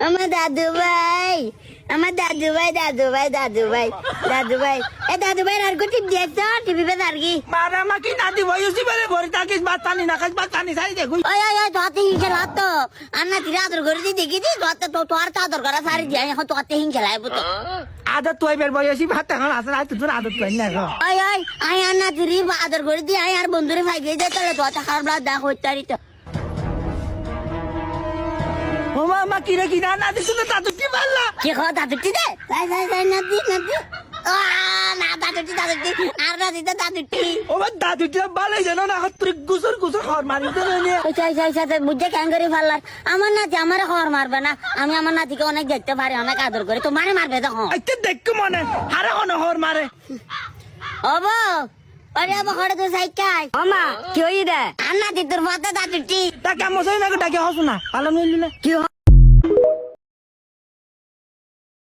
আমার দাদু ভাই আমার দাদু ভাই দাদু ভাই দাদু ভাই দাদু ভাই এ দাদু ভাই আর গো টিপ দিয়েছ টিভি পে আর কি মারা মা কি নাতি বয়সী বলে ভরি থাকিস ভাত পানি না খাস ভাত পানি খাই দেখুই ওই ওই ওই তোতে হিংসা লাগতো আর না তিরা আদর করে দি দেখি দি তোতে তো তোর তো আদর করা সারি দিয়ে এখন তোতে হিংসা লাগবো তো আদত তুই বের বয়সী ভাত এখন আসে না তুই আদত পাই না ওই ওই আই আর না তিরি আদর করে দি আই আর বন্ধুরে ভাই গিয়ে দে তাহলে তোতে খারাপ দেখ হইতারি তো ও মা কি রে কি না না দিছ না দাদু কি বললা কি খাওয়া দাদুটি দে যাই যাই যাই নাতি নাতি না দাদুটি আর না দিতে দাদুটি ও মা দাদু কি ভালো জানো না তুই গুসর গুসর খর মারি দে নে বুঝে কেন করে ফাল্লার আমার নাতি আমার খবর মারবে না আমি আমার নাতিকে অনেক দেখতে পারি অনেক আদর করি তোমারে মারবে তখন আইতে দেখ মনে হারে কোন হর মারে ওবো আরে আবার ঘরে তো সাইকাই মামা কি হই রে আর নাতি তোর মাথা দাদুটি তা কেমন সই না ডাকে হস না পালন হইল না কি